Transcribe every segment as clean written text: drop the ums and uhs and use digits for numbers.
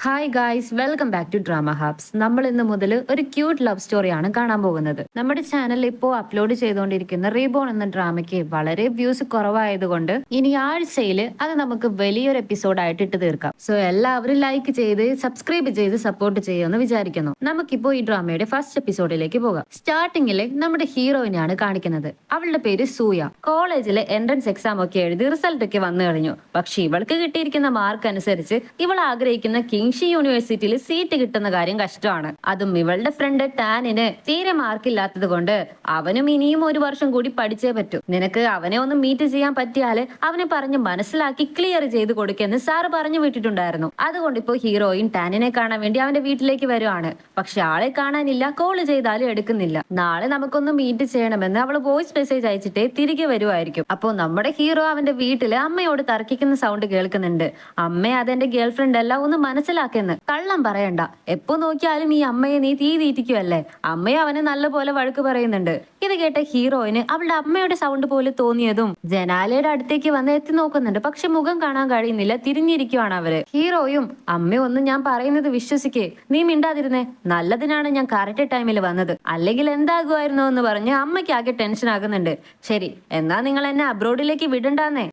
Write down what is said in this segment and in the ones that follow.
Hi guys, welcome back to Drama Hubs. നമ്മൾ ഇന്ന് മുതൽ ഒരു ക്യൂട്ട് ലവ് സ്റ്റോറിയാണ് കാണാൻ പോകുന്നത്. നമ്മുടെ ചാനലിൽ ഇപ്പോൾ അപ്ലോഡ് ചെയ്തുകൊണ്ടിരിക്കുന്ന റീബോൺ എന്ന ഡ്രാമയ്ക്ക് വളരെ വ്യൂസ് കുറവായതുകൊണ്ട് ഇനി ആഴ്ചയിൽ അത് നമുക്ക് വലിയൊരു എപ്പിസോഡായിട്ട് ഇട്ട് തീർക്കാം. സോ എല്ലാവരും ലൈക്ക് ചെയ്ത് സബ്സ്ക്രൈബ് ചെയ്ത് സപ്പോർട്ട് ചെയ്യുമെന്ന് വിചാരിക്കുന്നു. നമുക്കിപ്പോൾ ഈ ഡ്രാമയുടെ ഫസ്റ്റ് എപ്പിസോഡിലേക്ക് പോകാം. സ്റ്റാർട്ടിങ്ങിൽ നമ്മുടെ ഹീറോയിനാണ് കാണിക്കുന്നത്. അവളുടെ പേര് സൂയ. കോളേജിലെ എൻട്രൻസ് എക്സാം ഒക്കെ എഴുതി റിസൾട്ട് ഒക്കെ വന്നു കഴിഞ്ഞു. പക്ഷെ ഇവൾക്ക് കിട്ടിയിരിക്കുന്ന മാർക്ക് അനുസരിച്ച് ഇവൾ ആഗ്രഹിക്കുന്ന കിങ്ഷി യൂണിവേഴ്സിറ്റിയിൽ സീറ്റ് കിട്ടുന്ന കാര്യം കഷ്ടമാണ്. അതും ഇവളുടെ ഫ്രണ്ട് ടാനിന് തീരെ മാർക്കില്ലാത്തത് കൊണ്ട് അവനും ഇനിയും ഒരു വർഷം കൂടി പഠിച്ചേ പറ്റൂ. നിനക്ക് അവനെ ഒന്ന് മീറ്റ് ചെയ്യാൻ പറ്റിയാല് അവനെ പറഞ്ഞ് മനസ്സിലാക്കി ക്ലിയർ ചെയ്ത് കൊടുക്കെന്ന് സാറ് പറഞ്ഞു വിട്ടിട്ടുണ്ടായിരുന്നു. അതുകൊണ്ട് ഇപ്പോ ഹീറോയിൻ ടാനിനെ കാണാൻ വേണ്ടി അവന്റെ വീട്ടിലേക്ക് വരുവാണ്. പക്ഷെ ആളെ കാണാനില്ല, കോള് ചെയ്താലും എടുക്കുന്നില്ല. നാളെ നമുക്കൊന്ന് മീറ്റ് ചെയ്യണമെന്ന് അവള് വോയിസ് മെസ്സേജ് അയച്ചിട്ടേ തിരികെ വരുമായിരിക്കും. അപ്പോ നമ്മുടെ ഹീറോ അവന്റെ വീട്ടില് അമ്മയോട് തർക്കിക്കുന്ന സൗണ്ട് കേൾക്കുന്നുണ്ട്. അമ്മ അതെന്റെ ഗേൾ ഫ്രണ്ട് അല്ല, ഒന്ന് മനസ്സിലാക്കെന്ന്. കള്ളം പറയണ്ട, എപ്പോ നോക്കിയാലും ഈ അമ്മയെ നീ തീ തീറ്റിക്കുവല്ലേ. അമ്മയെ അവനെ നല്ലപോലെ വഴക്ക് പറയുന്നുണ്ട്. ഇത് കേട്ട ഹീറോയിന് അവളുടെ അമ്മയുടെ സൗണ്ട് പോലെ തോന്നിയതും ജനാലയുടെ അടുത്തേക്ക് വന്ന് എത്തി നോക്കുന്നുണ്ട്. പക്ഷെ മുഖം കാണാൻ കഴിയുന്നില്ല, തിരിഞ്ഞിരിക്കുവാണ് അവര്. ഹീറോയും അമ്മ ഒന്ന് ഞാൻ പറയുന്നത് വിശ്വസിക്കേ, നീ മിണ്ടാതിരുന്നേ, നല്ലതിനാണ് ഞാൻ കറക്റ്റ് ടൈമിൽ വന്നത്, അല്ലെങ്കിൽ എന്താകുമായിരുന്നു എന്ന് പറഞ്ഞ് അമ്മയ്ക്ക് ആകെ ടെൻഷൻ ആകുന്നുണ്ട്. ശരി, എന്നാ നിങ്ങൾ എന്നെ അബ്രോഡിലേക്ക് വിടണ്ടാന്നേ.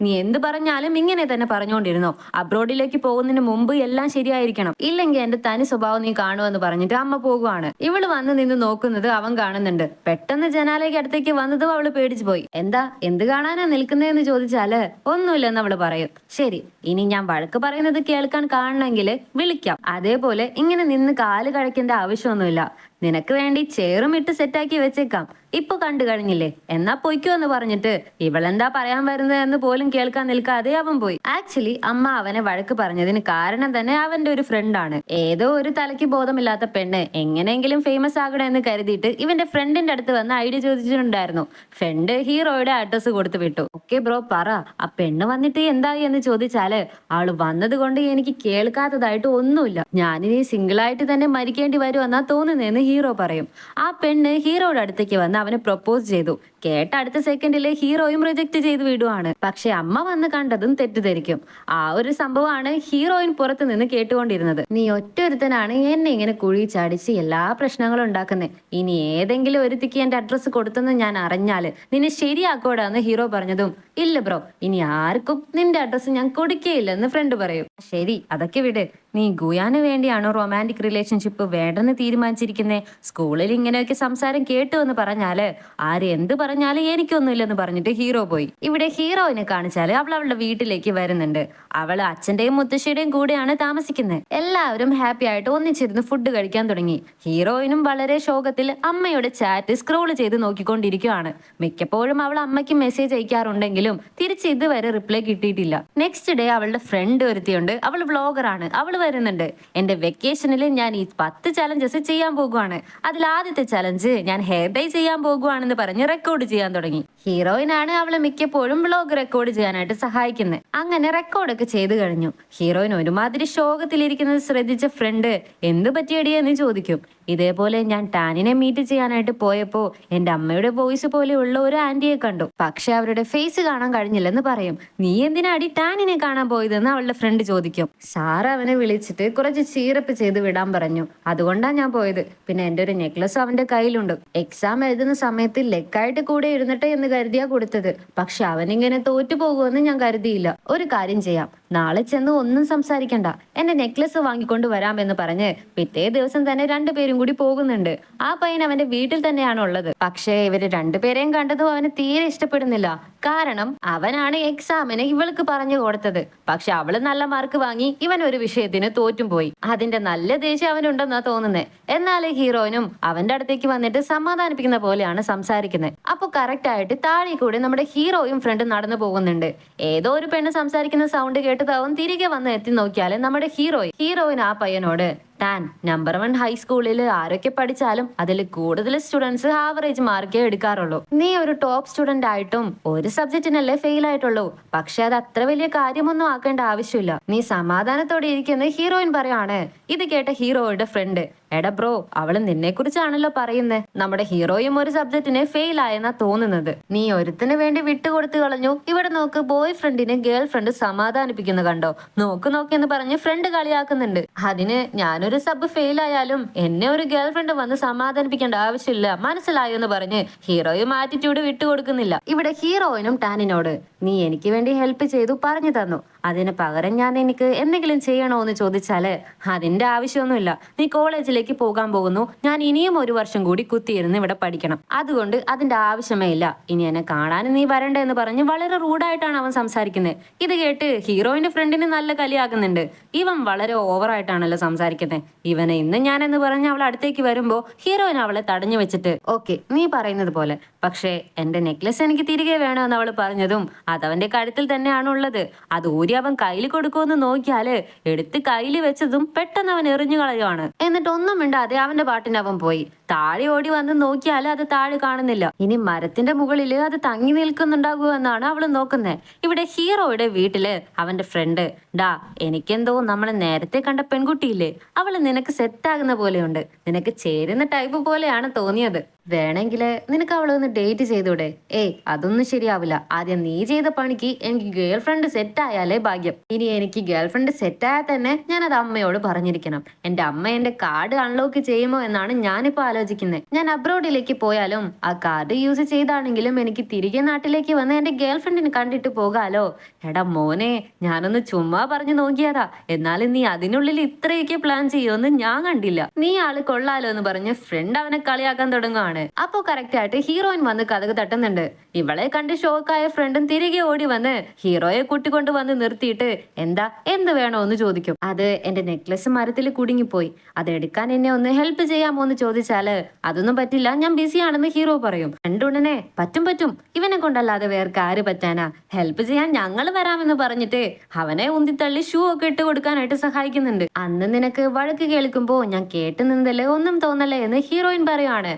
നീ എന്ത് പറഞ്ഞാലും ഇങ്ങനെ തന്നെ പറഞ്ഞുകൊണ്ടിരുന്നോ. അബ്രോഡിലേക്ക് പോകുന്നതിന് മുമ്പ് എല്ലാം ശരിയായിരിക്കണം, ഇല്ലെങ്കിൽ എന്റെ തനി സ്വഭാവം നീ കാണുമെന്ന് പറഞ്ഞിട്ട് അമ്മ പോകുവാണ്. ഇവള് വന്ന് നിന്ന് നോക്കുന്നത് അവൻ കാണുന്നുണ്ട്. പെട്ടെന്ന് ജനാലയ്ക്ക് അടുത്തേക്ക് വന്നതും അവള് പേടിച്ചു പോയി. എന്താ, എന്ത് കാണാനാ നിൽക്കുന്നതെന്ന് ചോദിച്ചാല് ഒന്നുമില്ലെന്ന് അവള് പറയും. ശരി, ഇനി ഞാൻ വഴക്ക് പറയുന്നത് കേൾക്കാൻ കാണണമെങ്കിൽ വിളിക്കാം. അതേപോലെ ഇങ്ങനെ നിന്ന് കാല് കഴിക്കേണ്ട ആവശ്യമൊന്നുമില്ല. നിനക്ക് വേണ്ടി ചെയറും ഇട്ട് സെറ്റാക്കി വെച്ചേക്കാം. ഇപ്പൊ കണ്ടു കഴിഞ്ഞില്ലേ, എന്നാ പൊയ്ക്കോ എന്ന് പറഞ്ഞിട്ട് ഇവളെന്താ പറയാൻ വരുന്നത് എന്ന് പോലും കേൾക്കാൻ നിൽക്കാതെ അവൻ പോയി. ആക്ച്വലി അമ്മ അവനെ വഴക്ക് പറഞ്ഞതിന് കാരണം തന്നെ അവന്റെ ഒരു ഫ്രണ്ടാണ്. ഏതോ ഒരു തലയ്ക്ക് ബോധമില്ലാത്ത പെണ്ണ് എങ്ങനെയെങ്കിലും ഫേമസ് ആകണം എന്ന് കരുതിയിട്ട് ഇവന്റെ ഫ്രണ്ടിന്റെ അടുത്ത് വന്ന് ഐഡിയ ചോദിച്ചിട്ടുണ്ടായിരുന്നു. ഫ്രണ്ട് ഹീറോയുടെ അഡ്രസ് കൊടുത്തു വിട്ടു. ഓക്കെ ബ്രോ, പറ, ആ പെണ്ണ് വന്നിട്ട് എന്തായി എന്ന് ചോദിച്ചാല് ആള് വന്നത് കൊണ്ട് എനിക്ക് കേൾക്കാത്തതായിട്ട് ഒന്നുമില്ല. ഞാനിനി സിംഗിൾ ആയിട്ട് തന്നെ മരിക്കേണ്ടി വരുമെന്നാ തോന്നുന്നതെന്ന് ഹീറോ പറയും. ആ പെണ്ണ് ഹീറോയുടെ അടുത്തേക്ക് വന്ന് അവനെ പ്രൊപ്പോസ് ചെയ്തു. കേട്ട അടുത്ത സെക്കൻഡിലെ ഹീറോയും റിജക്ട് ചെയ്ത് വിടുവാണ്. പക്ഷെ അമ്മ വന്ന് കണ്ടതും തെറ്റിദ്ധരിക്കും. ആ ഒരു സംഭവമാണ് ഹീറോയിൻ പുറത്ത് നിന്ന് കേട്ടുകൊണ്ടിരുന്നത്. നീ ഒറ്റൊരുത്തനാണ് എന്നെ ഇങ്ങനെ കുഴി ചാടിച്ച് എല്ലാ പ്രശ്നങ്ങളും ഉണ്ടാക്കുന്നത്. ഇനി ഏതെങ്കിലും ഒരുത്തിക്ക് എന്റെ അഡ്രസ്സ് കൊടുത്തെന്ന് ഞാൻ അറിഞ്ഞാല് നിന്നെ ശരിയാക്കോടാന്ന് ഹീറോ പറഞ്ഞതും ഇല്ല ബ്രോ, ഇനി ആർക്കും നിന്റെ അഡ്രസ്സ് ഞാൻ കൊടുക്കുകയില്ലെന്ന് ഫ്രണ്ട് പറയും. ശരി, അതൊക്കെ വിട്. നീ ഗുയാന് വേണ്ടിയാണോ റൊമാൻറ്റിക് റിലേഷൻഷിപ്പ് വേണ്ടെന്ന് തീരുമാനിച്ചിരിക്കുന്നേ? സ്കൂളിൽ ഇങ്ങനെയൊക്കെ സംസാരം കേട്ടു എന്ന് പറഞ്ഞാല് ആര് എന്ത് പറഞ്ഞാലും എനിക്കൊന്നുമില്ലെന്ന് പറഞ്ഞിട്ട് ഹീറോ പോയി. ഇവിടെ ഹീറോയിനെ കാണിച്ചാല് അവൾ അവളുടെ വീട്ടിലേക്ക് വരുന്നുണ്ട്. അവള് അച്ഛന്റെയും മുത്തശ്ശിയുടെയും കൂടെയാണ് താമസിക്കുന്നത്. എല്ലാവരും ഹാപ്പി ആയിട്ട് ഒന്നിച്ചിരുന്ന് ഫുഡ് കഴിക്കാൻ തുടങ്ങി. ഹീറോയിനും വളരെ ശോകത്തിൽ അമ്മയുടെ ചാറ്റ് സ്ക്രോൾ ചെയ്ത് നോക്കിക്കൊണ്ടിരിക്കുകയാണ്. മിക്കപ്പോഴും അവൾ അമ്മയ്ക്ക് മെസ്സേജ് അയക്കാറുണ്ടെങ്കിലും തിരിച്ച് ഇതുവരെ റിപ്ലൈ കിട്ടിയിട്ടില്ല. നെക്സ്റ്റ് ഡേ അവളുടെ ഫ്രണ്ട് ഒരുത്തിയുണ്ട്. അവൾ വ്ളോഗറാണ്. അവൾ വരുന്നുണ്ട്. എന്റെ വെക്കേഷനിൽ ഞാൻ ഈ 10 ചലഞ്ചസ് ചെയ്യാൻ പോകുവാണ്. അതിൽ ആദ്യത്തെ ചലഞ്ച് ഞാൻ ഹെയർ ഡൈ ചെയ്യാൻ പോകുവാണെന്ന് പറഞ്ഞ് റെക്കോർഡ് ചെയ്യാൻ തുടങ്ങി. ഹീറോയിനാണ് അവളെ മിക്കപ്പോഴും വ്ളോഗ് റെക്കോർഡ് ചെയ്യാനായിട്ട് സഹായിക്കുന്നത്. അങ്ങനെ റെക്കോർഡൊക്കെ ചെയ്ത് കഴിഞ്ഞു. ഹീറോയിൻ ഒരുമാതിരി ശോകത്തിലിരിക്കുന്നത് ശ്രദ്ധിച്ച ഫ്രണ്ട് എന്ത് പറ്റിയടി എന്ന് ചോദിക്കും. ഇതേപോലെ ഞാൻ ടാനിനെ മീറ്റ് ചെയ്യാനായിട്ട് പോയപ്പോ എന്റെ അമ്മയുടെ വോയിസ് പോലെയുള്ള ഒരു ആന്റിയെ കണ്ടു. പക്ഷെ അവരുടെ ഫേസ് കാണാൻ കഴിഞ്ഞില്ലെന്ന് പറയും. നീ എന്തിനാടി ടാനിനെ കാണാൻ പോയതെന്ന് അവളുടെ ഫ്രണ്ട് ചോദിക്കും. സാറ് അവനെ വിളിച്ചിട്ട് കുറച്ച് ചീറപ്പ് ചെയ്ത് വിടാൻ പറഞ്ഞു. അതുകൊണ്ടാണ് ഞാൻ പോയത്. പിന്നെ എന്റെ ഒരു നെക്ലസ് അവന്റെ കയ്യിലുണ്ട്. എക്സാം എഴുതുന്ന സമയത്ത് ലെക്കായിട്ട് കൂടെ ഇരുന്നിട്ട് എന്ന് കരുതിയാ കൊടുത്തത്. പക്ഷെ അവനിങ്ങനെ തോറ്റു പോകുമെന്ന് ഞാൻ കരുതിയില്ല. ഒരു കാര്യം ചെയ്യാം, നാളെ ചെന്ന് ഒന്നും സംസാരിക്കണ്ട, എന്റെ നെക്ലസ് വാങ്ങിക്കൊണ്ട് വരാമെന്ന് പറഞ്ഞ് പിറ്റേ ദിവസം തന്നെ രണ്ടുപേരും കൂടി പോകുന്നുണ്ട്. ആ പയ്യൻ അവന്റെ വീട്ടിൽ തന്നെയാണ് ഉള്ളത്. പക്ഷേ ഇവര് രണ്ടുപേരെയും കണ്ടതും അവന് തീരെ ഇഷ്ടപ്പെടുന്നില്ല. കാരണം അവനാണ് എക്സാമിന് ഇവൾക്ക് പറഞ്ഞു കൊടുത്തത്. പക്ഷെ അവള് നല്ല മാർക്ക് വാങ്ങി, ഇവൻ ഒരു വിഷയത്തിന് തോറ്റും പോയി. അതിന്റെ നല്ല ദേഷ്യം അവനുണ്ടെന്നാ തോന്നുന്നത്. എന്നാല് ഹീറോയിനും അവന്റെ അടുത്തേക്ക് വന്നിട്ട് സമാധാനിപ്പിക്കുന്ന പോലെയാണ് സംസാരിക്കുന്നത്. അപ്പൊ കറക്റ്റ് ആയിട്ട് താഴെ കൂടെ നമ്മുടെ ഹീറോയും ഫ്രണ്ട് നടന്നു പോകുന്നുണ്ട്. ഏതോ ഒരു പെണ്ണ് സംസാരിക്കുന്ന സൗണ്ട് കേട്ടതാവും തിരികെ വന്ന് എത്തി നോക്കിയാല് നമ്മുടെ ഹീറോയിൻ ആ പയ്യനോട്, ടാൻ, നമ്പർ 1 ഹൈസ്കൂളിൽ ആരൊക്കെ പഠിച്ചാലും അതിൽ കൂടുതൽ സ്റ്റുഡൻസ് ആവറേജ് മാർക്കേ എടുക്കാറുള്ളൂ. നീ ഒരു ടോപ്പ് സ്റ്റുഡന്റ് ആയിട്ടും ഒരു സബ്ജക്റ്റിനല്ലേ ഫെയിൽ ആയിട്ടുള്ളൂ. പക്ഷെ അത് അത്ര വലിയ കാര്യമൊന്നും ആക്കേണ്ട ആവശ്യമില്ല. നീ സമാധാനത്തോടെ ഇരിക്കുന്ന ഹീറോയിൻ പറയാണ്. ഇത് കേട്ട ഹീറോയുടെ ഫ്രണ്ട്, എടാ ബ്രോ, അവള് നിന്നെ കുറിച്ചാണല്ലോ പറയുന്നേ. നമ്മുടെ ഹീറോയും ഒരു സബ്ജക്റ്റിന് ഫെയിൽ ആയെന്നാ തോന്നുന്നത്. നീ ഒരുത്തിന് വേണ്ടി വിട്ടുകൊടുത്തു കളഞ്ഞു. ഇവിടെ നോക്ക്, ബോയ് ഫ്രണ്ടിനെ ഗേൾ ഫ്രണ്ട് സമാധാനിപ്പിക്കുന്നു കണ്ടോ. നോക്ക് നോക്കിയെന്ന് പറഞ്ഞ് ഫ്രണ്ട് കളിയാക്കുന്നുണ്ട്. അതിന് ഞാനൊരു സബ് ഫെയിൽ ആയാലും എന്നെ ഒരു ഗേൾ ഫ്രണ്ട് വന്ന് സമാധാനിപ്പിക്കേണ്ട ആവശ്യമില്ല, മനസ്സിലായോ എന്ന് പറഞ്ഞ് ഹീറോയും ആറ്റിറ്റ്യൂഡ് വിട്ടുകൊടുക്കുന്നില്ല. ഇവിടെ ഹീറോയിനും ടാനിനോട് നീ എനിക്ക് വേണ്ടി ഹെൽപ്പ് ചെയ്തു, പറഞ്ഞു തന്നു, അതിന് പകരം ഞാൻ എനിക്ക് എന്തെങ്കിലും ചെയ്യണോ എന്ന് ചോദിച്ചാല് അതിന്റെ ആവശ്യമൊന്നുമില്ല. നീ കോളേജിലേക്ക് പോകാൻ പോകുന്നു, ഞാൻ ഇനിയും ഒരു വർഷം കൂടി കുത്തിയിരുന്ന് ഇവിടെ പഠിക്കണം, അതുകൊണ്ട് അതിന്റെ ആവശ്യമേ ഇല്ല. ഇനി എന്നെ കാണാനും നീ വരണ്ട എന്ന് പറഞ്ഞ് വളരെ റൂഡായിട്ടാണ് അവൻ സംസാരിക്കുന്നത്. ഇത് കേട്ട് ഹീറോയിന്റെ ഫ്രണ്ടിന് നല്ല കലിയാകുന്നുണ്ട്. ഇവൻ വളരെ ഓവറായിട്ടാണല്ലോ സംസാരിക്കുന്നത്. ഇവനെ ഇന്ന് ഞാനെന്ന് പറഞ്ഞ് അവൾ അടുത്തേക്ക് വരുമ്പോ ഹീറോയിൻ അവളെ തടഞ്ഞു വെച്ചിട്ട് ഓക്കെ നീ പറയുന്നത് പോലെ, പക്ഷേ എന്റെ നെക്ലസ് എനിക്ക് തിരികെ വേണമെന്ന് അവൾ പറഞ്ഞതും അതവന്റെ കഴുത്തിൽ തന്നെയാണ് ഉള്ളത്. അത് ഊരി അവൻ കയ്യിൽ കൊടുക്കുമെന്ന് നോക്കിയാല് എടുത്ത് കയ്യിൽ വെച്ചതും പെട്ടെന്ന് അവൻ എറിഞ്ഞു കളയുവാണ്. എന്നിട്ട് ഒന്നും മിണ്ടാതെ അവന്റെ പാട്ടിന് അവൻ പോയി. താഴെ ഓടി വന്ന് നോക്കിയാല് അത് താഴെ കാണുന്നില്ല. ഇനി മരത്തിന്റെ മുകളിൽ അത് തങ്ങി നിൽക്കുന്നുണ്ടാകുമോ എന്നാണ് അവള് നോക്കുന്നത്. ഇവിടെ ഹീറോയുടെ വീട്ടില് അവന്റെ ഫ്രണ്ട്, ഡാ എനിക്കെന്തോ നമ്മളെ നേരത്തെ കണ്ട പെൺകുട്ടിയില്ലേ, അവള് നിനക്ക് സെറ്റ് ആകുന്ന പോലെയുണ്ട്, നിനക്ക് ചേരുന്ന ടൈപ്പ് പോലെയാണ് തോന്നിയത്, വേണമെങ്കില് നിനക്ക് അവളെ ഒന്ന് ഡേറ്റ് ചെയ്തൂടെ. ഏയ് അതൊന്നും ശരിയാവില്ല, ആദ്യം നീ ചെയ്ത പണിക്ക് എനിക്ക് ഗേൾ ഫ്രണ്ട് സെറ്റ് ആയാലേ ഭാഗ്യം. ഇനി എനിക്ക് ഗേൾ ഫ്രണ്ട് സെറ്റ് ആയാൽ തന്നെ ഞാൻ അത് അമ്മയോട് പറഞ്ഞിരിക്കണം. എന്റെ അമ്മ എന്റെ കാർഡ് അൺലോക്ക് ചെയ്യുമോ എന്നാണ് ഞാനിപ്പോ ആലോചിക്കുന്നത്. ഞാൻ അബ്രോഡിലേക്ക് പോയാലും ആ കാർഡ് യൂസ് ചെയ്താണെങ്കിലും എനിക്ക് തിരികെ നാട്ടിലേക്ക് വന്ന് എന്റെ ഗേൾ ഫ്രണ്ടിനെ കണ്ടിട്ട് പോകാലോ. എടാ മോനെ, ഞാനൊന്ന് ചുമ്മാ പറഞ്ഞു നോക്കിയതാ, എന്നാലും നീ അതിനുള്ളിൽ ഇത്രയൊക്കെ പ്ലാൻ ചെയ്യുമെന്ന് ഞാൻ കണ്ടില്ല. നീ ആള് കൊള്ളാലോ എന്ന് പറഞ്ഞ് ഫ്രണ്ട് അവനെ കളിയാക്കാൻ തുടങ്ങുകയാണ്. അപ്പോ കറക്റ്റ് ആയിട്ട് ഹീറോയിൻ വന്ന് കഥക് തട്ടുന്നുണ്ട്. ഇവളെ കണ്ട് ഷോക്കായ ഫ്രണ്ടും തിരികെ ഓടി വന്ന് ഹീറോയെ കൂട്ടിക്കൊണ്ട് വന്ന് നിർത്തിയിട്ട് എന്താ എന്ത് വേണോ എന്ന് ചോദിക്കും. അത് എന്റെ നെക്ലസ് മരത്തിൽ കുടുങ്ങിപ്പോയി, അത് എടുക്കാൻ എന്നെ ഒന്ന് ഹെൽപ്പ് ചെയ്യാമോ എന്ന് ചോദിച്ചാല് അതൊന്നും പറ്റില്ല, ഞാൻ ബിസിയാണെന്ന് ഹീറോ പറയും. രണ്ടുടനെ പറ്റും പറ്റും, ഇവനെ കൊണ്ടല്ലാതെ വേർക്ക് ആര് പറ്റാനാ, ഹെൽപ്പ് ചെയ്യാൻ ഞങ്ങൾ വരാമെന്ന് പറഞ്ഞിട്ട് അവനെ ഉന്തിത്തള്ളി ഷൂ ഒക്കെ ഇട്ട് കൊടുക്കാനായിട്ട് സഹായിക്കുന്നുണ്ട്. അന്ന് നിനക്ക് വഴക്ക് കേൾക്കുമ്പോ ഞാൻ കേട്ട് നിന്നല്ലേ, ഒന്നും തോന്നല്ലേ എന്ന് ഹീറോയിൻ പറയുവാണ്.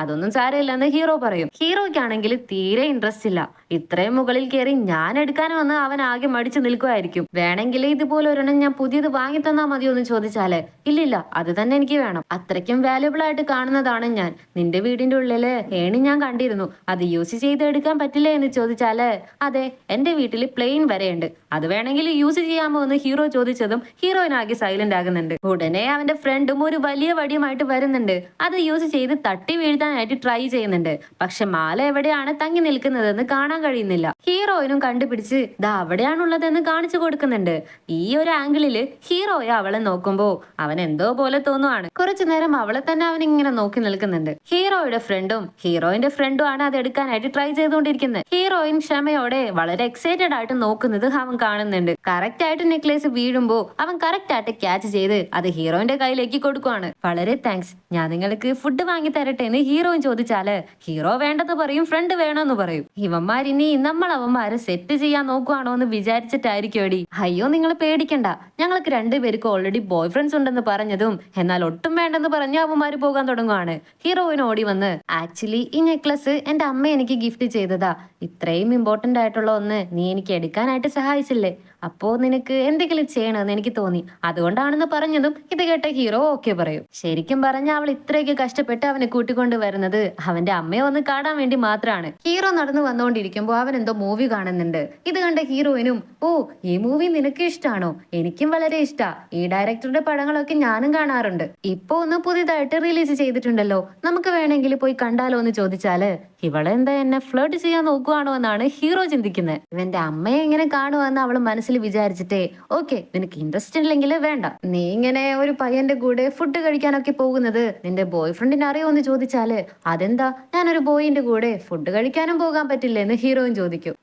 അതൊന്നും സാരമില്ല എന്ന് ഹീറോ പറയും. ഹീറോയ്ക്കാണെങ്കിൽ തീരെ ഇൻട്രസ്റ്റ് ഇല്ല. ഇത്രയും മുകളിൽ കയറി ഞാൻ എടുക്കാൻ വന്ന് അവൻ ആകെ മടിച്ചു നിൽക്കുമായിരിക്കും. വേണമെങ്കിൽ ഇതുപോലെ ഒരെണ്ണം ഞാൻ പുതിയത് വാങ്ങി തന്നാ മതിയോ എന്ന് ചോദിച്ചാല് ഇല്ലില്ല, അത് തന്നെ എനിക്ക് വേണം, അത്രയ്ക്കും വാല്യുബിൾ ആയിട്ട് കാണുന്നതാണ് ഞാൻ. നിന്റെ വീടിന്റെ ഉള്ളില് ഏണി ഞാൻ കണ്ടിരുന്നു, അത് യൂസ് ചെയ്ത് എടുക്കാൻ പറ്റില്ലേ എന്ന് ചോദിച്ചാല് അതെ, എന്റെ വീട്ടിൽ പ്ലെയിൻ വരെയുണ്ട്, അത് വേണമെങ്കിൽ യൂസ് ചെയ്യാമോ എന്ന് ഹീറോ ചോദിച്ചതും ഹീറോയിനാകെ സൈലന്റ് ആകുന്നുണ്ട്. ഉടനെ അവന്റെ ഫ്രണ്ടും ഒരു വലിയ വടിയുമായിട്ട് വരുന്നുണ്ട്. അത് യൂസ് ചെയ്ത് തട്ടി വീഴ്ത്താനായിട്ട് ട്രൈ ചെയ്യുന്നുണ്ട്. പക്ഷെ മാല എവിടെയാണ് തങ്ങി നിൽക്കുന്നതെന്ന് കാണാൻ കഴിയുന്നില്ല. ഹീറോയിനും കണ്ടുപിടിച്ച് ദാ അവിടെയാണുള്ളതെന്ന് കാണിച്ചു കൊടുക്കുന്നുണ്ട്. ഈ ഒരു ആംഗിളില് ഹീറോയെ അവളെ നോക്കുമ്പോ അവൻ എന്തോ പോലെ തോന്നുവാണ്. കുറച്ചു നേരം അവളെ തന്നെ അവൻ ഇങ്ങനെ നോക്കി നിൽക്കുന്നുണ്ട്. ഹീറോയുടെ ഫ്രണ്ടും ഹീറോയിന്റെ ഫ്രണ്ടും ആണ് അത് എടുക്കാനായിട്ട് ട്രൈ ചെയ്തുകൊണ്ടിരിക്കുന്നത്. ഹീറോയിൻ ക്ഷമയോടെ വളരെ എക്സൈറ്റഡ് ആയിട്ട് നോക്കുന്നത് അവൻ കാണുന്നുണ്ട്. കറക്റ്റ് ആയിട്ട് നെക്ലേസ് വീഴുമ്പോ അവൻ കറക്റ്റ് ആയിട്ട് ക്യാച്ച് ചെയ്ത് അത് ഹീറോയിന്റെ കയ്യിലേക്ക് കൊടുക്കുവാണ്. വളരെ താങ്ക്സ്, ഞാൻ നിങ്ങൾക്ക് ഫുഡ് വാങ്ങി തരട്ടെ എന്ന് ഹീറോയിൻ ചോദിച്ചാല് ഹീറോ വേണ്ടെന്ന് പറയും, ഫ്രണ്ട് വേണമെന്ന് പറയും. ഇവന്മാരിനി നമ്മൾ അവന്മാരെ സെറ്റ് ചെയ്യാൻ നോക്കുവാണോ എന്ന് വിചാരിച്ചിട്ടായിരിക്കും എടി. അയ്യോ നിങ്ങൾ പേടിക്കണ്ട, ഞങ്ങൾക്ക് രണ്ടുപേർക്കും ഓൾറെഡി ബോയ് ഫ്രണ്ട്സ് ഉണ്ടെന്ന് പറഞ്ഞതും എന്നാൽ ഒട്ടും വേണ്ടെന്ന് പറഞ്ഞ് അവന്മാര് പോകാൻ തുടങ്ങുവാണ്. ഹീറോയിൻ ഓടി വന്ന് ആക്ച്വലി ഈ നെക്ലസ് എന്റെ അമ്മ എനിക്ക് ഗിഫ്റ്റ് ചെയ്തതാ, ഇത്രയും ഇമ്പോർട്ടന്റ് ആയിട്ടുള്ള ഒന്ന് നീ എനിക്ക് എടുക്കാനായിട്ട് സഹായിച്ചില്ലേ, അപ്പോ നിനക്ക് എന്തെങ്കിലും ചെയ്യണമെന്ന് എനിക്ക് തോന്നി, അതുകൊണ്ടാണെന്ന് പറഞ്ഞതും ഇത് കേട്ട ഹീറോ ഓക്കെ പറയും. ശരിക്കും പറഞ്ഞ അവൾ ഇത്രയൊക്കെ കഷ്ടപ്പെട്ട് അവനെ കൂട്ടിക്കൊണ്ട് വരുന്നത് അവന്റെ അമ്മയെ ഒന്ന് കാണാൻ വേണ്ടി മാത്രമാണ്. ഹീറോ നടന്നു വന്നുകൊണ്ടിരിക്കുമ്പോ അവൻ എന്തോ മൂവി കാണുന്നുണ്ട്. ഇത് കണ്ട ഹീറോയിനും ഓ ഈ മൂവി നിനക്ക് ഇഷ്ടാണോ, എനിക്കും വളരെ ഇഷ്ടാ, ഈ ഡയറക്ടറുടെ പടങ്ങളൊക്കെ ഞാനും കാണാറുണ്ട്, ഇപ്പൊ ഒന്ന് പുതിയതായിട്ട് റിലീസ് ചെയ്തിട്ടുണ്ടല്ലോ, നമുക്ക് വേണമെങ്കിൽ പോയി കണ്ടാലോ എന്ന് ചോദിച്ചാല് ഇവളെന്താ എന്നെ ഫ്ലേർട്ട് ചെയ്യാൻ നോക്കുവാണോ എന്നാണ് ഹീറോ ചിന്തിക്കുന്നത്. ഇവന്റെ അമ്മയെ എങ്ങനെ കാണുമെന്ന് അവള് മനസ്സിൽ വിചാരിച്ചിട്ടേ ഓക്കെ നിനക്ക് ഇൻട്രസ്റ്റ് ഇല്ലെങ്കിൽ വേണ്ട, നീ ഇങ്ങനെ ഒരു പയ്യന്റെ കൂടെ ഫുഡ് കഴിക്കാനൊക്കെ പോകുന്നത് നിന്റെ ബോയ് ഫ്രണ്ടിന് അറിയുമെന്ന് ചോദിച്ചാല് അതെന്താ ഞാനൊരു ബോയിന്റെ കൂടെ ഫുഡ് കഴിക്കാനും പോകാൻ പറ്റില്ലേ എന്ന് ഹീറോയിൻ ചോദിക്കും.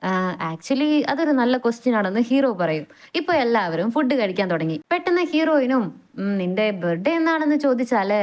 ആക്ച്വലി അതൊരു നല്ല ക്വസ്റ്റ്യൻ ആണെന്ന് ഹീറോ പറയും. ഇപ്പൊ എല്ലാവരും ഫുഡ് കഴിക്കാൻ തുടങ്ങി. പെട്ടെന്ന് ഹീറോയിനും നിന്റെ ബർത്ത്ഡേ എന്നാണെന്ന് ചോദിച്ചാല്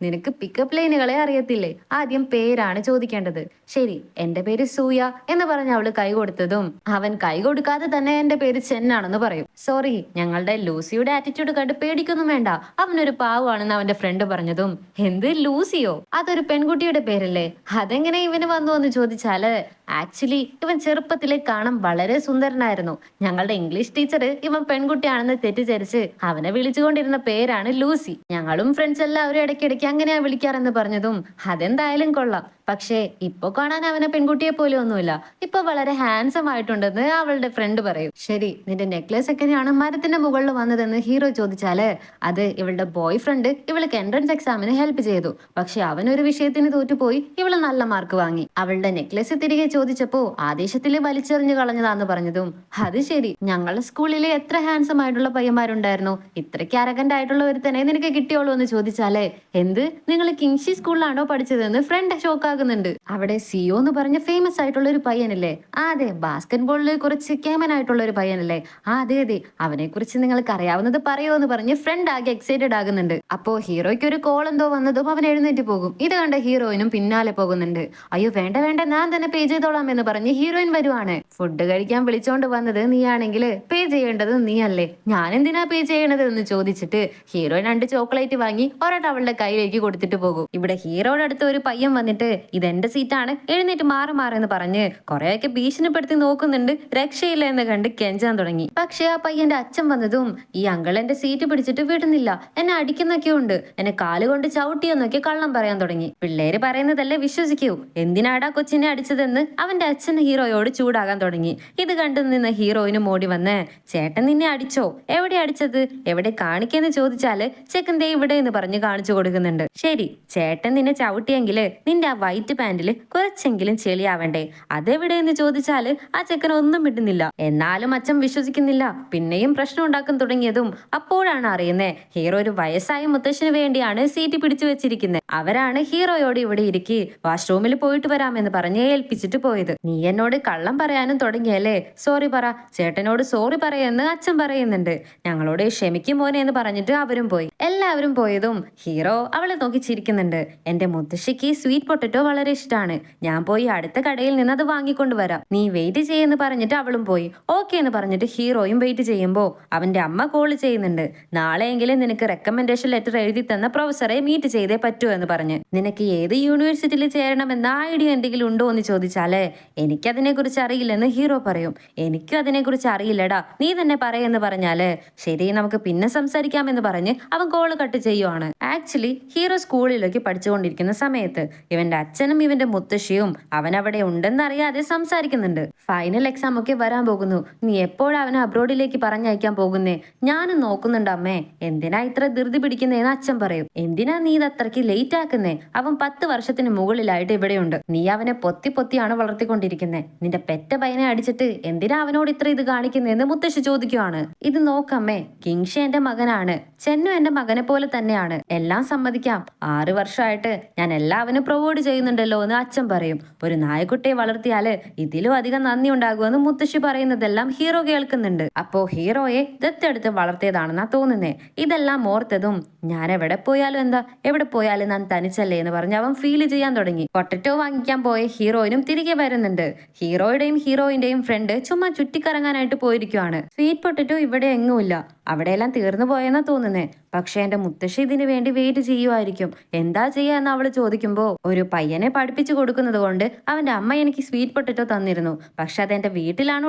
നിനക്ക് പിക്കപ്പ് ലൈനുകളെ അറിയത്തില്ലേ? ആദ്യം പേരാണ് ചോദിക്കേണ്ടത്. ശരി, എന്റെ പേര് സൂയ എന്ന് പറഞ്ഞ് അവള് കൈ കൊടുത്തതും അവൻ കൈ കൊടുക്കാതെ തന്നെ എന്റെ പേര് ചെന്നാണെന്ന് പറയും. സോറി, ഞങ്ങളുടെ ലൂസിയുടെ ആറ്റിറ്റ്യൂഡ് കണ്ട് പേടിക്കൊന്നും വേണ്ട, അവനൊരു പാവമാണെന്ന് അവന്റെ ഫ്രണ്ട് പറഞ്ഞതും എന്ത് ലൂസിയോ? അതൊരു പെൺകുട്ടിയുടെ പേരല്ലേ, അതെങ്ങനെ ഇവന് വന്നു എന്ന് ചോദിച്ചാല് ആക്ച്വലി ഇവൻ ചെറുപ്പത്തിലെ കാണാൻ വളരെ സുന്ദരനായിരുന്നു. ഞങ്ങളുടെ ഇംഗ്ലീഷ് ടീച്ചർ ഇവൻ പെൺകുട്ടിയാണെന്ന് തെറ്റിദ്ധരിച്ച് അവനെ വിളിച്ചുകൊണ്ടിരുന്ന പേരാണ് ലൂസി. ഞങ്ങളും ഫ്രണ്ട്സ് എല്ലാവരും ഇടയ്ക്കിടയ്ക്ക് അങ്ങനെയാ വിളിക്കാറെന്ന് പറഞ്ഞതും അതെന്തായാലും കൊള്ളാം. പക്ഷേ ഇപ്പൊ കാണാൻ അവനെ പെൺകുട്ടിയെ പോലെ ഒന്നുമില്ല, ഇപ്പൊ വളരെ ഹാൻസം ആയിട്ടുണ്ടെന്ന് അവളുടെ ഫ്രണ്ട് പറയും. ശരി, നിന്റെ നെക്ലേസ് എങ്ങനെയാണ് മരത്തിന്റെ മുകളിൽ വന്നതെന്ന് ഹീറോ ചോദിച്ചാല് അത് ഇവളുടെ ബോയ് ഫ്രണ്ട് ഇവൾക്ക് എൻട്രൻസ് എക്സാമിന് ഹെൽപ്പ് ചെയ്തു. പക്ഷെ അവനൊരു വിഷയത്തിന് തോറ്റുപോയി, ഇവള് നല്ല മാർക്ക് വാങ്ങി. അവളുടെ നെക്ലേസ് തിരികെ ചോദിച്ചപ്പോ ആദേശത്തില് വലിച്ചെറിഞ്ഞു കളഞ്ഞതാന്ന് പറഞ്ഞതും അത് ശരി, ഞങ്ങളുടെ സ്കൂളിലെ എത്ര ഹാൻസം ആയിട്ടുള്ള പയ്യന്മാരുണ്ടായിരുന്നു, ഇത്രയ്ക്ക് അരഗന്റ് ആയിട്ടുള്ള ഒരുത്തനെ നിനക്ക് കിട്ടിയോളൂ എന്ന് ചോദിച്ചാലേ എന്ത്, നിങ്ങൾ കിങ്ഷി സ്കൂളിലാണോ പഠിച്ചതെന്ന് ഫ്രണ്ട് ഷോക്ക് ആകുന്നുണ്ട്. അവിടെ സിഒ എന്ന് പറഞ്ഞ ഫേമസ് ആയിട്ടുള്ള ഒരു പയ്യനല്ലേ? അതെ, ബാസ്കറ്റ് ബോളിൽ കുറച്ച് കേമനായിട്ടുള്ള ഒരു പയ്യനല്ലേ? അതെ അതെ, അവനെ കുറിച്ച് നിങ്ങൾക്ക് അറിയാവുന്നത് പറയോ എന്ന് പറഞ്ഞ് ഫ്രണ്ട് ആകെ എക്സൈറ്റഡ് ആകുന്നുണ്ട്. അപ്പോ ഹീറോയ്ക്ക് ഒരു കോൾ എന്തോ വന്നതും അവൻ എഴുന്നേറ്റ് പോകും. ഇത് കണ്ട ഹീറോയിനും പിന്നാലെ പോകുന്നുണ്ട്. അയ്യോ വേണ്ട വേണ്ട, ഞാൻ തന്നെ പേ ചെയ്തോളാം എന്ന് പറഞ്ഞ് ഹീറോയിൻ വരുവാണ്. ഫുഡ് കഴിക്കാൻ വിളിച്ചോണ്ട് വന്നത് നീയാണെങ്കിൽ പേ ചെയ്യേണ്ടത് നീ അല്ലേ, ഞാൻ എന്തിനാ പേ ചെയ്യണത് എന്ന് ചോദിച്ചിട്ട് ഹീറോയിൻ 2 ചോക്ലേറ്റ് വാങ്ങി ഒരെണ്ണം അവളുടെ കയ്യിലേക്ക് കൊടുത്തിട്ട് പോകും. ഇവിടെ ഹീറോയുടെ അടുത്ത് ഒരു പയ്യൻ വന്നിട്ട് ഇതെന്റെ സീറ്റാണ്, എഴുന്നേറ്റ് മാറുമാറെന്ന് പറഞ്ഞ് കുറെയൊക്കെ ഭീഷണിപ്പെടുത്തി നോക്കുന്നുണ്ട്. രക്ഷയില്ല എന്ന് കണ്ട് കെഞ്ചാൻ തുടങ്ങി. പക്ഷെ ആ പയ്യന്റെ അച്ഛൻ വന്നതും ഈ അങ്കിൾ എന്റെ സീറ്റ് പിടിച്ചിട്ട് വിടുന്നില്ല, എന്നെ അടിക്കുന്നൊക്കെ ഉണ്ട്, എന്നെ കാലുകൊണ്ട് ചവിട്ടിയെന്നൊക്കെ കള്ളം പറയാൻ തുടങ്ങി. പിള്ളേര് പറയുന്നതല്ലേ വിശ്വസിക്കൂ, എന്തിനാടാ കൊച്ചിനെ അടിച്ചതെന്ന് അവന്റെ അച്ഛൻ ഹീറോയോട് ചൂടാകാൻ തുടങ്ങി. ഇത് കണ്ടു നിന്ന ഹീറോയിന് മോടി വന്ന് ചേട്ടൻ നിന്നെ അടിച്ചോ, എവിടെ അടിച്ചത്, എവിടെ കാണിക്കെന്ന് ചോദിച്ചാല് ചെക്കൻ ദേ ഇവിടെ എന്ന് പറഞ്ഞ് കാണിച്ചു കൊടുക്കുന്നുണ്ട്. ശരി, ചേട്ടൻ നിന്നെ ചവിട്ടിയെങ്കില് നിന്റെ ആ വൈറ്റ് പാന്റിൽ കുറച്ചെങ്കിലും ചെളിയാവണ്ടേ, അതെവിടെ എന്ന് ചോദിച്ചാല് ആ ചെക്കൻ ഒന്നും വിടുന്നില്ല. എന്നാലും അച്ഛൻ വിശ്വസിക്കുന്നില്ല. പിന്നെയും പ്രശ്നം ഉണ്ടാക്കാൻ തുടങ്ങിയതും അപ്പോഴാണ് അറിയുന്നേ ഹീറോ ഒരു വയസ്സായ മുത്തശ്ശന് വേണ്ടിയാണ് സീറ്റ് പിടിച്ചു വെച്ചിരിക്കുന്നത്. അവരാണ് ഹീറോയോട് ഇവിടെ ഇരിക്കി വാഷ്റൂമിൽ പോയിട്ട് വരാമെന്ന് പറഞ്ഞ് ഏൽപ്പിച്ചിട്ട് പോയത്. നീ എന്നോട് കള്ളം പറയാനും തുടങ്ങിയല്ലേ, സോറി പറ, ചേട്ടനോട് സോറി പറയാന്ന് അച്ഛൻ പറയുന്നുണ്ട്. ഞങ്ങളോട് ക്ഷമിക്കും മോനെ എന്ന് പറഞ്ഞിട്ട് അവരും പോയി. എല്ലാവരും പോയതും ഹീറോ അവളെ നോക്കി ചിരിക്കുന്നുണ്ട്. എന്റെ മുത്തശ്ശിക്ക് സ്വീറ്റ് പൊട്ടറ്റോ വളരെ ഇഷ്ടമാണ്, ഞാൻ പോയി അടുത്ത കടയിൽ നിന്ന് അത് വാങ്ങിക്കൊണ്ട് വരാം, നീ വെയിറ്റ് ചെയ്യുന്നു പറഞ്ഞിട്ട് അവളും പോയി. ഓക്കെ എന്ന് പറഞ്ഞിട്ട് ഹീറോയും വെയിറ്റ് ചെയ്യുമ്പോ അവന്റെ അമ്മ കോള് ചെയ്യുന്നുണ്ട്. നാളെയെങ്കിലും നിനക്ക് റെക്കമെൻഡേഷൻ ലെറ്റർ എഴുതി തന്ന പ്രൊഫസറെ മീറ്റ് ചെയ്തേ പറ്റൂ എന്ന് പറഞ്ഞ്. നിനക്ക് ഏത് യൂണിവേഴ്സിറ്റിയിൽ ചേരണമെന്ന ഐഡിയ എന്തെങ്കിലും ഉണ്ടോ എന്ന് ചോദിച്ചാലേ എനിക്കതിനെ കുറിച്ച് അറിയില്ലെന്ന് ഹീറോ പറയും. എനിക്കും അതിനെ കുറിച്ച് അറിയില്ലടാ, നീ തന്നെ പറയെന്ന് പറഞ്ഞാല് ശരി നമുക്ക് പിന്നെ സംസാരിക്കാമെന്ന് പറഞ്ഞ് അവൻ കോള് കട്ട് ചെയ്യുവാണ്. ആക്ച്വലി ഹീറോ സ്കൂളിലേക്ക് പഠിച്ചുകൊണ്ടിരിക്കുന്ന സമയത്ത് ഇവന്റെ അച്ഛനും ഇവന്റെ മുത്തശ്ശിയും അവൻ അവിടെ ഉണ്ടെന്നറിയാതെ സംസാരിക്കുന്നുണ്ട്. ഫൈനൽ എക്സാം ഒക്കെ വരാൻ പോകുന്നു, നീ എപ്പോഴാ അവനെ അബ്രോഡിലേക്ക് പറഞ്ഞയക്കാൻ പോകുന്നേ? ഞാനും നോക്കുന്നുണ്ട് അമ്മേ, എന്തിനാ ഇത്ര ധൃതി പിടിക്കുന്നേന്ന് അച്ഛൻ പറയും. എന്തിനാ നീ ഇത് അത്രയ്ക്ക് ലേറ്റ് ആക്കുന്നേ? അവൻ 10 വർഷത്തിന് മുകളിലായിട്ട് ഇവിടെയുണ്ട്, നീ അവനെ പൊത്തി പൊത്തിയാണ് വളർത്തിക്കൊണ്ടിരിക്കുന്നേ, നിന്റെ പെറ്റ പയ്യനെ അടിച്ചിട്ട് എന്തിനാ അവനോട് ഇത്ര ഇത് കാണിക്കുന്നതെന്ന് മുത്തശ്ശി ചോദിക്കുവാണ്. ഇത് നോക്കമ്മേ, കിങ്ഷി എന്റെ മകനാണ്, ചെന്നു എന്റെ മകനെ പോലെ തന്നെയാണ്, എല്ലാം സമ്മതിക്കാം, 6 വർഷമായിട്ട് ഞാൻ എല്ലാവനും പ്രൊവോഡ് ചെയ്യുന്നുണ്ടല്ലോ എന്ന് അച്ഛൻ പറയും. ഒരു നായക്കുട്ടിയെ വളർത്തിയാല് ഇതിലും അധികം നന്ദി ഉണ്ടാകുമെന്ന് മുത്തശ്ശി പറയുന്നതെല്ലാം ഹീറോ കേൾക്കുന്നുണ്ട്. അപ്പോ ഹീറോയെ ദത്തെടുത്ത് വളർത്തിയതാണെന്നാ തോന്നുന്നേ. ഇതെല്ലാം ഓർത്തതും ഞാൻ എവിടെ പോയാലും എന്താ, എവിടെ പോയാലും ഞാൻ തനിച്ചല്ലേ എന്ന് പറഞ്ഞ് അവൻ ഫീൽ ചെയ്യാൻ തുടങ്ങി. പൊട്ടറ്റോ വാങ്ങിക്കാൻ പോയ ഹീറോയിനും തിരികെ വരുന്നുണ്ട്. ഹീറോയുടെയും ഹീറോയിന്റെയും ഫ്രണ്ട് ചുമ്മാ ചുറ്റിക്കറങ്ങാനായിട്ട് പോയിരിക്കുവാണ്. സ്വീറ്റ് പൊട്ടറ്റോ ഇവിടെ എങ്ങുമില്ല, അവിടെയെല്ലാം തീർന്നു പോയെന്നാ തോന്നുന്നേ. പക്ഷെ എന്റെ മുത്തശ്ശി ഇതിനു വേണ്ടി വെയിറ്റ് ചെയ്യുമായിരിക്കും, എന്താ ചെയ്യാന്ന് അവള് ചോദിക്കുമ്പോ ഒരു പയ്യനെ പഠിപ്പിച്ചു കൊടുക്കുന്നത് കൊണ്ട് അവന്റെ അമ്മ എനിക്ക് സ്വീറ്റ് പൊട്ടറ്റോ തന്നിരുന്നു, പക്ഷെ അതെന്റെ വീട്ടിലാണ്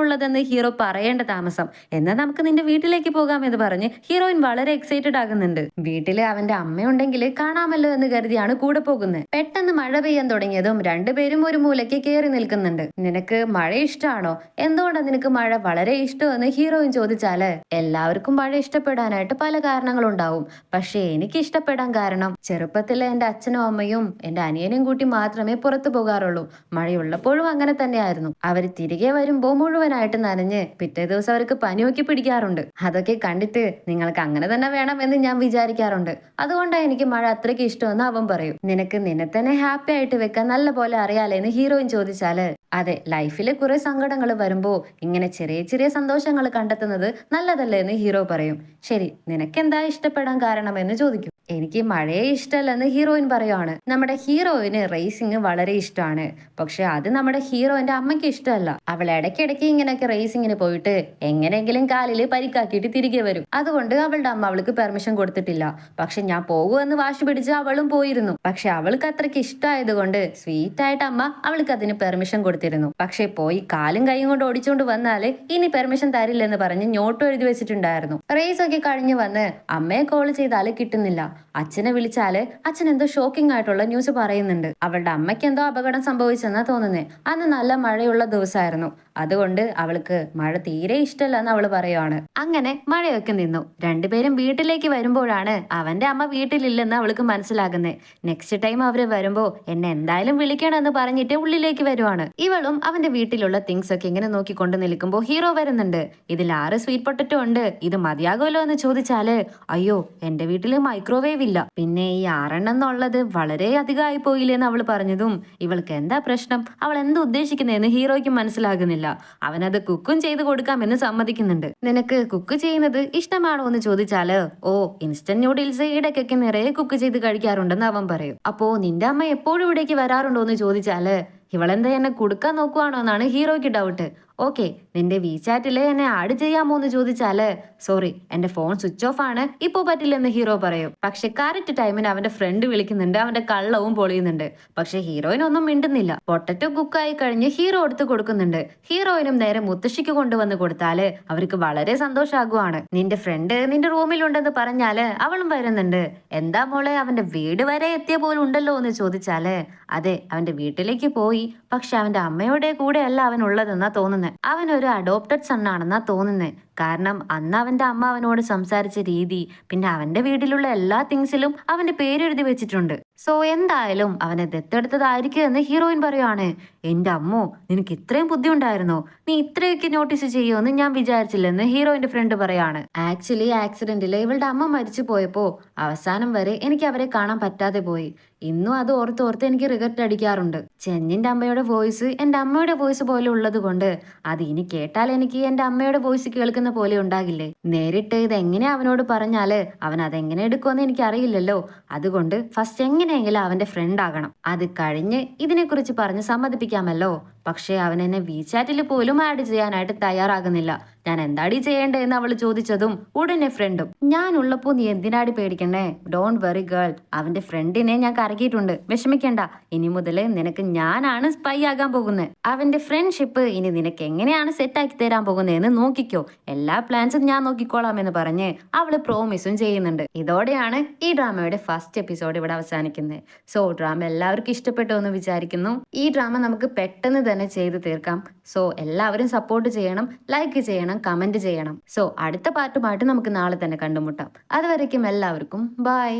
ഉള്ളതെന്ന് ഹീറോ പറയേണ്ട താമസം, എന്നാൽ നമുക്ക് നിന്റെ വീട്ടിലേക്ക് പോകാമെന്ന് പറഞ്ഞ് ഹീറോയിൻ വളരെ എക്സൈറ്റഡ് ആകുന്നുണ്ട്. വീട്ടില് അവന്റെ അമ്മയുണ്ടെങ്കിൽ കാണാമല്ലോ എന്ന് കരുതിയാണ് കൂടെ പോകുന്നത്. പെട്ടെന്ന് മഴ പെയ്യാൻ തുടങ്ങിയതും രണ്ടുപേരും ഒരു മൂലയ്ക്ക് കയറി നിൽക്കുന്നുണ്ട്. നിനക്ക് മഴ ഇഷ്ടമാണോ, എന്തുകൊണ്ടാണ് നിനക്ക് മഴ വളരെ ഇഷ്ടമെന്ന് ഹീറോയിൻ ചോദിച്ചാല് എല്ലാവർക്കും മഴ ഇഷ്ടപ്പെടാനായിട്ട് പല കാരണങ്ങളുണ്ടാവും. പക്ഷെ എനിക്ക് ഇഷ്ടപ്പെടാൻ കാരണം ചെറുപ്പത്തിലെ എന്റെ അച്ഛനും അമ്മയും എന്റെ അനിയനും കൂട്ടി മാത്രമേ പുറത്തു പോകാറുള്ളൂ. മഴയുള്ളപ്പോഴും അങ്ങനെ തന്നെയായിരുന്നു. അവര് തിരികെ വരുമ്പോ മുഴുവനായിട്ട് നനഞ്ഞ് പിറ്റേ ദിവസം അവർക്ക് പനിയൊക്കെ പിടിക്കാറുണ്ട്. അതൊക്കെ കണ്ടിട്ട് നിങ്ങൾക്ക് അങ്ങനെ തന്നെ വേണമെന്ന് ഞാൻ വിചാരിക്കാറുണ്ട്. അതുകൊണ്ടാണ് എനിക്ക് മഴ അത്രയ്ക്ക് ഇഷ്ടമെന്ന് അവൻ പറയും. നിനക്ക് നിന്നെ തന്നെ ഹാപ്പി ആയിട്ട് വെക്കാൻ നല്ല പോലെ അറിയാലേന്ന് ഹീറോയിൻ ചോദിച്ചാല് അതെ, ലൈഫിലെ കുറെ സങ്കടങ്ങൾ വരുമ്പോ ഇങ്ങനെ ചെറിയ ചെറിയ സന്തോഷങ്ങൾ കണ്ടെത്തുന്നത് നല്ലതല്ലേ എന്ന് ഹീറോ പറയും. ശരി, നിനക്കെന്താ ഇഷ്ടപ്പെടാൻ കാരണം എന്ന് ചോദിക്കും. എനിക്ക് മഴയെ ഇഷ്ടമല്ലെന്ന് ഹീറോയിൻ പറയുവാണ്. നമ്മുടെ ഹീറോയിന് റേസിംഗ് വളരെ ഇഷ്ടമാണ്. പക്ഷെ അത് നമ്മുടെ ഹീറോയിന്റെ അമ്മയ്ക്ക് ഇഷ്ടമല്ല. അവൾ ഇടയ്ക്കിടയ്ക്ക് ഇങ്ങനെയൊക്കെ റേസിങ്ങിന് പോയിട്ട് എങ്ങനെയെങ്കിലും കാലില് പരിക്കാക്കിയിട്ട് തിരികെ വരും. അതുകൊണ്ട് അവളുടെ അമ്മ അവൾക്ക് പെർമിഷൻ കൊടുത്തിട്ടില്ല. പക്ഷെ ഞാൻ പോകുമെന്ന് വാശി പിടിച്ച് അവളും പോയിരുന്നു. പക്ഷെ അവൾക്ക് അത്രയ്ക്ക് ഇഷ്ടമായത് കൊണ്ട് സ്വീറ്റ് ആയിട്ട് അമ്മ അവൾക്ക് അതിന് പെർമിഷൻ കൊടുത്തിരുന്നു. പക്ഷെ പോയി കാലും കൈയും കൊണ്ട് ഓടിച്ചുകൊണ്ട് വന്നാല് ഇനി പെർമിഷൻ തരില്ലെന്ന് പറഞ്ഞ് നോട്ടും എഴുതി വെച്ചിട്ടുണ്ടായിരുന്നു. റേസ് ഒക്കെ കഴിഞ്ഞ് വന്ന് അമ്മയെ കോൾ ചെയ്താല് കിട്ടുന്നില്ല. അച്ഛനെ വിളിച്ചാല് അച്ഛൻ എന്തോ ഷോക്കിംഗ് ആയിട്ടുള്ള ന്യൂസ് പറയുന്നുണ്ട്. അവളുടെ അമ്മയ്ക്ക് എന്തോ അപകടം സംഭവിച്ചെന്നാ തോന്നുന്നേ. അന്ന് നല്ല മഴയുള്ള ദിവസമായിരുന്നു. അതുകൊണ്ട് അവൾക്ക് മഴ തീരെ ഇഷ്ടമല്ലെന്ന് അവള് പറയുവാണ്. അങ്ങനെ മഴയൊക്കെ നിന്നു. രണ്ടുപേരും വീട്ടിലേക്ക് വരുമ്പോഴാണ് അവന്റെ അമ്മ വീട്ടിലില്ലെന്ന് അവൾക്ക് മനസ്സിലാകുന്നത്. നെക്സ്റ്റ് ടൈം അവര് വരുമ്പോ എന്നെ എന്തായാലും വിളിക്കണമെന്ന് പറഞ്ഞിട്ട് ഉള്ളിലേക്ക് വരുവാണ്. ഇവളും അവന്റെ വീട്ടിലുള്ള തിങ്സ് ഒക്കെ ഇങ്ങനെ നോക്കിക്കൊണ്ട് നിൽക്കുമ്പോ ഹീറോ വരുന്നുണ്ട്. ഇതിൽ 6 സ്വീറ്റ് പൊട്ടറ്റോ ഉണ്ട്, ഇത് മതിയാകുമല്ലോ എന്ന് ചോദിച്ചാല് അയ്യോ എന്റെ വീട്ടില് മൈക്രോവേവ് ഇല്ല, പിന്നെ ഈ 6 എന്നുള്ളത് വളരെ അധികമായി പോയില്ലേന്ന് അവൾ പറഞ്ഞതും ഇവൾക്ക് എന്താ പ്രശ്നം, അവൾ എന്താ ഉദ്ദേശിക്കുന്നതെന്ന് ഹീറോയ്ക്ക് മനസ്സിലാകുന്നില്ല. അവനത് കുക്കും ചെയ്ത് കൊടുക്കാമെന്ന് സമ്മതിക്കുന്നുണ്ട്. നിനക്ക് കുക്ക് ചെയ്യുന്നത് ഇഷ്ടമാണോ എന്ന് ചോദിച്ചാല് ഓ ഇൻസ്റ്റന്റ് നൂഡിൽസ് ഇടയ്ക്കൊക്കെ നിറയെ കുക്ക് ചെയ്ത് കഴിക്കാറുണ്ടെന്ന് അവൻ പറയും. അപ്പോ നിന്റെ അമ്മ എപ്പോഴും ഇവിടേക്ക് വരാറുണ്ടോ എന്ന് ചോദിച്ചാല് ഇവളെന്താ എന്നെ കൊടുക്കാൻ നോക്കുവാണോ എന്നാണ് ഹീറോയ്ക്ക് ഡൗട്ട്. ഓക്കെ, നിന്റെ വിചാറ്റില് എന്നെ ആഡ് ചെയ്യാമോ എന്ന് ചോദിച്ചാല് സോറി എന്റെ ഫോൺ സ്വിച്ച് ഓഫ് ആണ്, ഇപ്പോ പറ്റില്ലെന്ന് ഹീറോ പറയും. പക്ഷെ കറക്റ്റ് ടൈമിന് അവന്റെ ഫ്രണ്ട് വിളിക്കുന്നുണ്ട്, അവന്റെ കള്ളവും പൊളിയുന്നുണ്ട്. പക്ഷെ ഹീറോയിൻ ഒന്നും മിണ്ടുന്നില്ല. പൊട്ടറ്റോ കുക്കായി കഴിഞ്ഞ് ഹീറോ എടുത്ത് കൊടുക്കുന്നുണ്ട്. ഹീറോയിനും നേരെ മുത്തശ്ശിക്ക് കൊണ്ടുവന്ന് കൊടുത്താല് അവർക്ക് വളരെ സന്തോഷാകുവാണ്. നിന്റെ ഫ്രണ്ട് നിന്റെ റൂമിലുണ്ടെന്ന് പറഞ്ഞാല് അവളും വരുന്നുണ്ട്. എന്താ മോളെ അവന്റെ വീട് വരെ എത്തിയ പോലും ഉണ്ടല്ലോ എന്ന് ചോദിച്ചാല് അതെ അവന്റെ വീട്ടിലേക്ക് പോയി, പക്ഷെ അവന്റെ അമ്മയുടെ കൂടെ അല്ല അവൻ ഉള്ളതെന്നാ തോന്നുന്നത്. അവൻ ഒരു അഡോപ്റ്റഡ് സൺ ആണെന്നാ തോന്നുന്നത്. കാരണം അന്ന് അവന്റെ അമ്മ അവനോട് സംസാരിച്ച രീതി, പിന്നെ അവന്റെ വീട്ടിലുള്ള എല്ലാ തിങ്സിലും അവന്റെ പേരെഴുതി വെച്ചിട്ടുണ്ട്. സോ എന്തായാലും അവനെ ദത്തെടുത്തതായിരിക്കും എന്ന് ഹീറോയിൻ പറയുവാണ്. എന്റെ അമ്മോ, നിനക്ക് ഇത്രയും ബുദ്ധി ഉണ്ടായിരുന്നോ, നീ ഇത്രയൊക്കെ നോട്ടീസ് ചെയ്യുമെന്ന് ഞാൻ വിചാരിച്ചില്ലെന്ന് ഹീറോയിന്റെ ഫ്രണ്ട് പറയാണ്. ആക്ച്വലി ആക്സിഡന്റില് ഇവളുടെ അമ്മ മരിച്ചു പോയപ്പോ അവസാനം വരെ എനിക്ക് അവരെ കാണാൻ പറ്റാതെ പോയി. ഇന്നും അത് ഓർത്തോർത്ത് എനിക്ക് റിഗ്രറ്റ് അടിക്കാറുണ്ട്. ചെന്നിന്റെ അമ്മയുടെ വോയിസ് എന്റെ അമ്മയുടെ വോയിസ് പോലെ ഉള്ളത് കൊണ്ട് അത് ഇനി കേട്ടാൽ എനിക്ക് എന്റെ അമ്മയുടെ വോയിസ് കേൾക്കുന്ന പോലെ ഉണ്ടാകില്ലേ. നേരിട്ട് ഇത് എങ്ങനെ അവനോട് പറഞ്ഞാല് അവൻ അതെങ്ങനെ എടുക്കുമെന്ന് എനിക്ക് അറിയില്ലല്ലോ. അതുകൊണ്ട് ഫസ്റ്റ് എങ്ങനെയെങ്കിലും അവന്റെ ഫ്രണ്ട് ആകണം. അത് കഴിഞ്ഞ് ഇതിനെക്കുറിച്ച് പറഞ്ഞ് സമ്മതിപ്പിക്കാമല്ലോ. പക്ഷേ അവൻ എന്നെ വിചാറ്റിൽ പോലും ആഡ് ചെയ്യാനായിട്ട് തയ്യാറാകുന്നില്ല. ഞാൻ എന്താടി ചെയ്യേണ്ടതെന്ന് അവൾ ചോദിച്ചതും ഉടനെ ഫ്രണ്ടും ഞാൻ ഉള്ളപ്പോ നീ എന്തിനാടി പേടിക്കണ്ടേ, ഡോണ്ട് വെറി ഗേൾ, അവന്റെ ഫ്രണ്ടിനെ ഞാൻ കറക്കിയിട്ടുണ്ട്, വിഷമിക്കണ്ട. ഇനി മുതല് നിനക്ക് ഞാനാണ് സ്പൈ ആകാൻ പോകുന്നത്. അവന്റെ ഫ്രണ്ട്ഷിപ്പ് ഇനി നിനക്ക് എങ്ങനെയാണ് സെറ്റ് ആക്കി തരാൻ പോകുന്നതെന്ന് നോക്കിക്കോ, എല്ലാ പ്ലാൻസും ഞാൻ നോക്കിക്കോളാം എന്ന് പറഞ്ഞ് അവള് പ്രോമിസും ചെയ്യുന്നുണ്ട്. ഇതോടെയാണ് ഈ ഡ്രാമയുടെ ഫസ്റ്റ് എപ്പിസോഡ് ഇവിടെ അവസാനിക്കുന്നത്. സോ ഡ്രാമ എല്ലാവർക്കും ഇഷ്ടപ്പെട്ടു എന്ന് വിചാരിക്കുന്നു. ഈ ഡ്രാമ നമുക്ക് പെട്ടെന്ന് തന്നെ ചെയ്ത് തീർക്കാം. സോ എല്ലാവരും സപ്പോർട്ട് ചെയ്യണം, ലൈക്ക് ചെയ്യണം, കമന്റ് ചെയ്യണം. സോ അടുത്ത പാർട്ടുമായിട്ട് നമുക്ക് നാളെ തന്നെ കണ്ടുമുട്ടാം. അതുവരയ്ക്കും എല്ലാവർക്കും ബൈ.